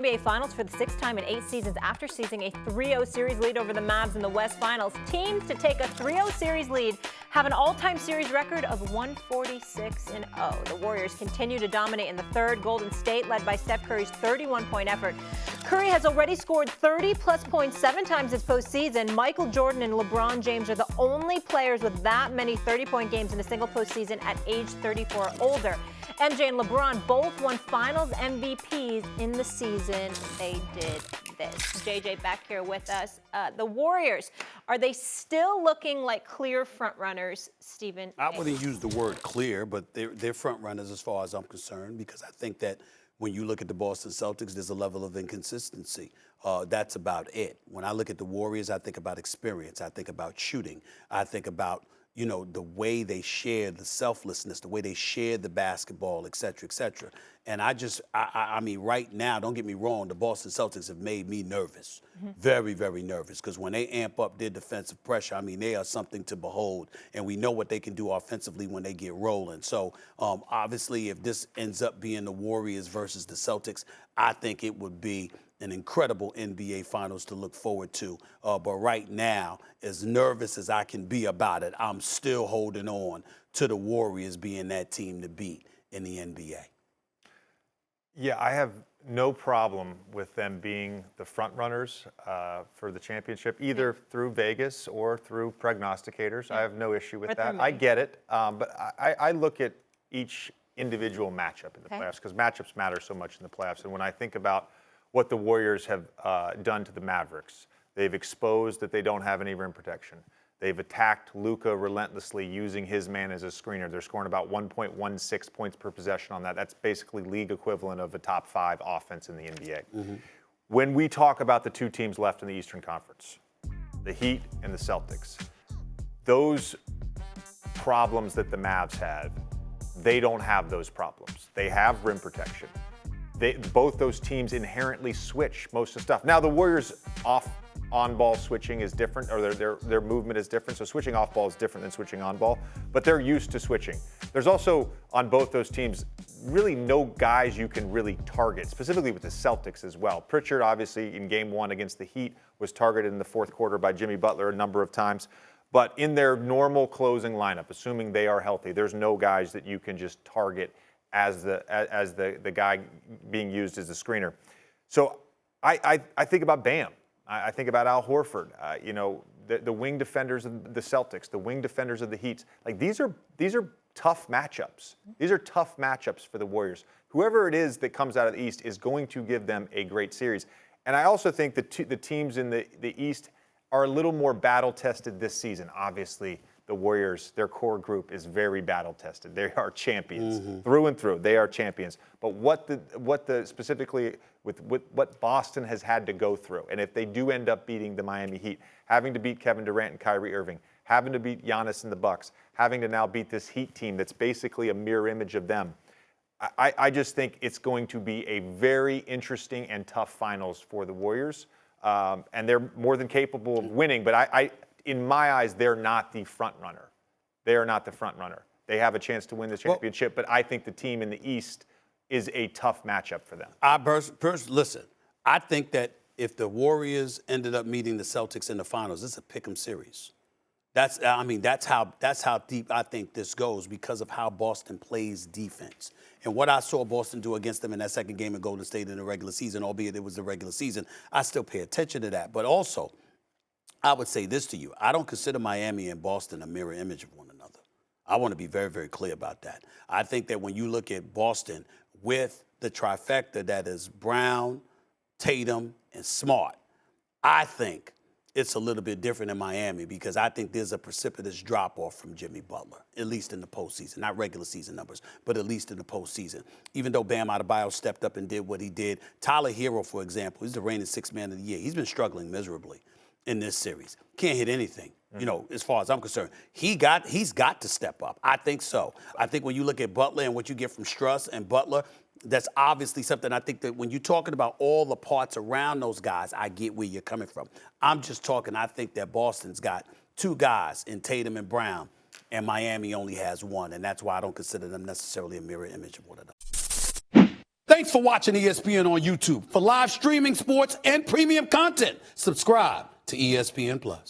NBA Finals for the sixth time in 8 seasons after seizing a 3-0 series lead over the Mavs in the West Finals. Teams to take a 3-0 series lead have an all-time series record of 146-0. The Warriors continue to dominate in the third. Golden State, led by Steph Curry's 31-point effort. Curry has already scored 30-plus points 7 times this postseason. Michael Jordan and LeBron James are the only players with that many 30-point games in a single postseason at age 34 or older. MJ and LeBron both won Finals MVPs in the season they did this. JJ back here with us. The Warriors, are they still looking like clear frontrunners, Stephen? I wouldn't use the word clear, but they're frontrunners as far as I'm concerned, because I think that when you look at the Boston Celtics, there's a level of inconsistency. That's about it. When I look at the Warriors, I think about experience. I think about shooting. I think about the way they share the selflessness, the way they share the basketball, et cetera, et cetera. And I mean, right now, don't get me wrong, the Boston Celtics have made me nervous, very, very nervous, because when they amp up their defensive pressure, I mean, they are something to behold, and we know what they can do offensively when they get rolling. So, obviously, if this ends up being the Warriors versus the Celtics, I think it would be an incredible NBA Finals to look forward to. But right now, as nervous as I can be about it, I'm still holding on to the Warriors being that team to beat in the NBA. Yeah, I have no problem with them being the front runners for the championship, either through Vegas or through prognosticators. I have no issue with that. I get it. But I look at each individual matchup in the playoffs, because matchups matter so much in the playoffs. And when I think about what the Warriors have done to the Mavericks, they've exposed that they don't have any rim protection. They've attacked Luka relentlessly, using his man as a screener. They're scoring about 1.16 points per possession on that. That's basically league equivalent of a top 5 offense in the NBA. When we talk about the 2 teams left in the Eastern Conference, the Heat and the Celtics, those problems that the Mavs have, they don't have those problems. They have rim protection. Both those teams inherently switch most of the stuff. Now, the Warriors on-ball switching is different, or their movement is different. So switching off-ball is different than switching on-ball, but they're used to switching. There's also, on both those teams, really no guys you can really target, specifically with the Celtics as well. Pritchard, obviously, in Game 1 against the Heat, was targeted in the fourth quarter by Jimmy Butler a number of times. But in their normal closing lineup, assuming they are healthy, there's no guys that you can just target as the guy being used as the screener. So I think about Bam. I think about Al Horford. The wing defenders of the Celtics, the wing defenders of the Heat. Like, these are tough matchups. These are tough matchups for the Warriors. Whoever it is that comes out of the East is going to give them a great series. And I also think that the teams in the East are a little more battle-tested this season. Obviously, the Warriors, their core group is very battle-tested. They are champions through and through. They are champions. But specifically with what Boston has had to go through, and if they do end up beating the Miami Heat, having to beat Kevin Durant and Kyrie Irving, having to beat Giannis and the Bucks, having to now beat this Heat team that's basically a mirror image of them, I just think it's going to be a very interesting and tough finals for the Warriors. And they're more than capable of winning, but in my eyes, they're not the front runner. They are not the front runner. They have a chance to win the championship, but I think the team in the East is a tough matchup for them. Listen, I think that if the Warriors ended up meeting the Celtics in the finals, it's a pick'em series. That's how deep I think this goes, because of how Boston plays defense. And what I saw Boston do against them in that second game of Golden State in the regular season, albeit it was the regular season, I still pay attention to that. But also, I would say this to you. I don't consider Miami and Boston a mirror image of one another. I want to be very, very clear about that. I think that when you look at Boston with the trifecta that is Brown, Tatum, and Smart, I think it's a little bit different in Miami, because I think there's a precipitous drop-off from Jimmy Butler, at least in the postseason. Not regular season numbers, but at least in the postseason. Even though Bam Adebayo stepped up and did what he did, Tyler Hero, for example, he's the reigning sixth man of the year. He's been struggling miserably in this series. Can't hit anything, as far as I'm concerned. He's got to step up. I think so. I think when you look at Butler and what you get from Struss and Butler, that's obviously something. I think that when you're talking about all the parts around those guys, I get where you're coming from. I'm just talking, I think that Boston's got 2 guys in Tatum and Brown, and Miami only has 1, and that's why I don't consider them necessarily a mirror image of one another. Thanks for watching ESPN on YouTube. For live streaming sports and premium content, subscribe to ESPN Plus.